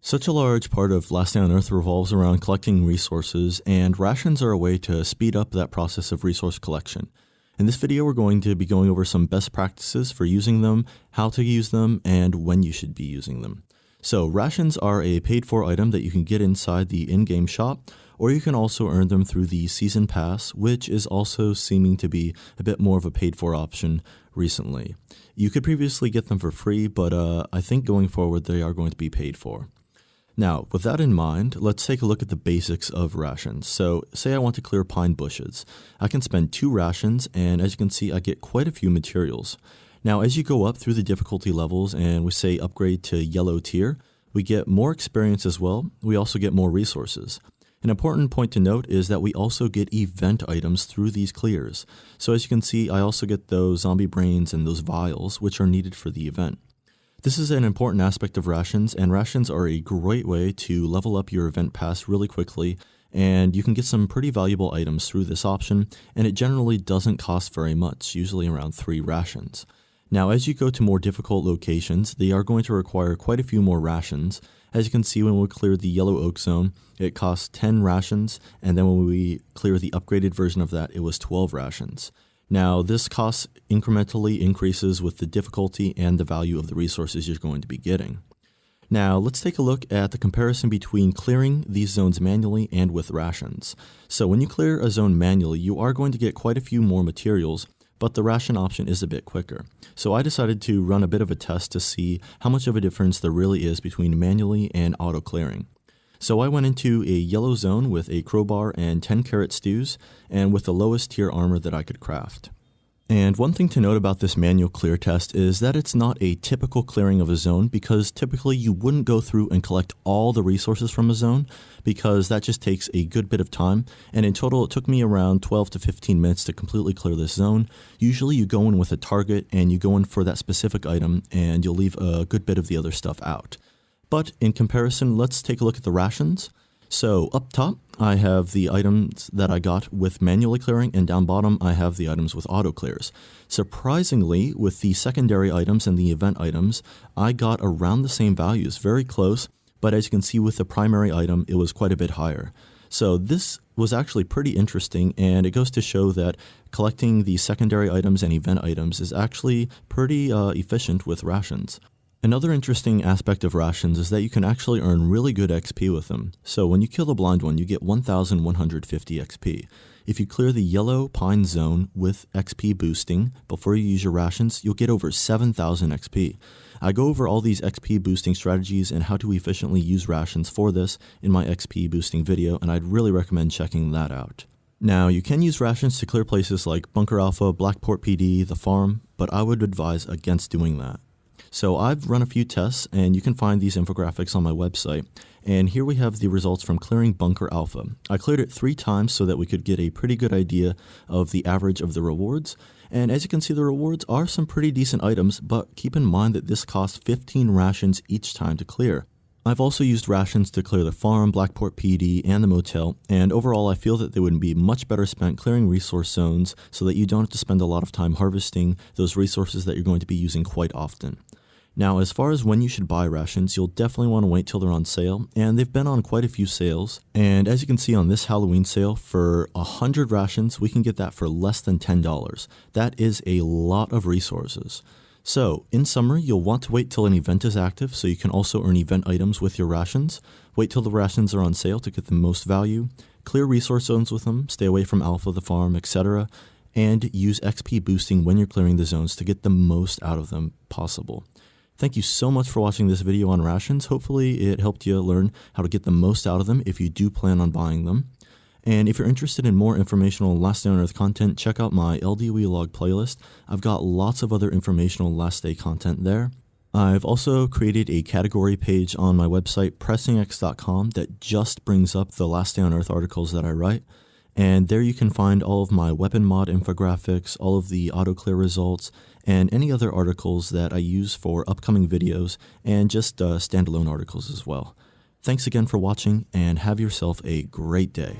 Such a large part of Last Day on Earth revolves around collecting resources, and rations are a way to speed up that process of resource collection. In this video, we're going to be going over some best practices for using them, how to use them, and when you should be using them. So rations are a paid-for item that you can get inside the in-game shop, or you can also earn them through the Season Pass, which is also seeming to be a bit more of a paid-for option recently. You could previously get them for free, but I think going forward they are going to be paid for. Now, with that in mind, let's take a look at the basics of rations. So, say I want to clear pine bushes. I can spend 2 rations, and as you can see, I get quite a few materials. Now, as you go up through the difficulty levels and we say upgrade to yellow tier, we get more experience as well. We also get more resources. An important point to note is that we also get event items through these clears. So as you can see, I also get those zombie brains and those vials, which are needed for the event. This is an important aspect of rations, and rations are a great way to level up your event pass really quickly, and you can get some pretty valuable items through this option, and it generally doesn't cost very much, usually around 3 rations. Now, as you go to more difficult locations, they are going to require quite a few more rations. As you can see, when we clear the yellow oak zone, it costs 10 rations, and then when we clear the upgraded version of that, it was 12 rations. Now, this cost incrementally increases with the difficulty and the value of the resources you're going to be getting. Now, let's take a look at the comparison between clearing these zones manually and with rations. So when you clear a zone manually, you are going to get quite a few more materials, but the ration option is a bit quicker. So I decided to run a bit of a test to see how much of a difference there really is between manually and auto clearing. So I went into a yellow zone with a crowbar and 10 carrot stews, and with the lowest tier armor that I could craft. And one thing to note about this manual clear test is that it's not a typical clearing of a zone, because typically you wouldn't go through and collect all the resources from a zone, because that just takes a good bit of time, and in total it took me around 12 to 15 minutes to completely clear this zone. Usually you go in with a target and you go in for that specific item, and you'll leave a good bit of the other stuff out. But in comparison, let's take a look at the rations. So up top, I have the items that I got with manually clearing, and down bottom, I have the items with auto clears. Surprisingly, with the secondary items and the event items, I got around the same values, very close, but as you can see with the primary item, it was quite a bit higher. So this was actually pretty interesting, and it goes to show that collecting the secondary items and event items is actually pretty efficient with rations. Another interesting aspect of rations is that you can actually earn really good XP with them. So when you kill the blind one, you get 1,150 XP. If you clear the yellow pine zone with XP boosting before you use your rations, you'll get over 7,000 XP. I go over all these XP boosting strategies and how to efficiently use rations for this in my XP boosting video, and I'd really recommend checking that out. Now, you can use rations to clear places like Bunker Alpha, Blackport PD, the farm, but I would advise against doing that. So I've run a few tests, and you can find these infographics on my website, and here we have the results from clearing Bunker Alpha. I cleared it 3 times so that we could get a pretty good idea of the average of the rewards, and as you can see, the rewards are some pretty decent items, but keep in mind that this costs 15 rations each time to clear. I've also used rations to clear the farm, Blackport PD, and the motel, and overall I feel that they would be much better spent clearing resource zones so that you don't have to spend a lot of time harvesting those resources that you're going to be using quite often. Now, as far as when you should buy rations, you'll definitely want to wait till they're on sale, and they've been on quite a few sales. And as you can see on this Halloween sale, for 100 rations, we can get that for less than $10. That is a lot of resources. So, in summary, you'll want to wait till an event is active so you can also earn event items with your rations. Wait till the rations are on sale to get the most value. Clear resource zones with them, stay away from Alpha, the farm, etc. And use XP boosting when you're clearing the zones to get the most out of them possible. Thank you so much for watching this video on rations. Hopefully it helped you learn how to get the most out of them if you do plan on buying them. And if you're interested in more informational Last Day on Earth content, check out my LDOE log playlist. I've got lots of other informational Last Day content there. I've also created a category page on my website, pressingx.com, that just brings up the Last Day on Earth articles that I write. And there you can find all of my weapon mod infographics, all of the auto clear results, and any other articles that I use for upcoming videos, and just standalone articles as well. Thanks again for watching, and have yourself a great day.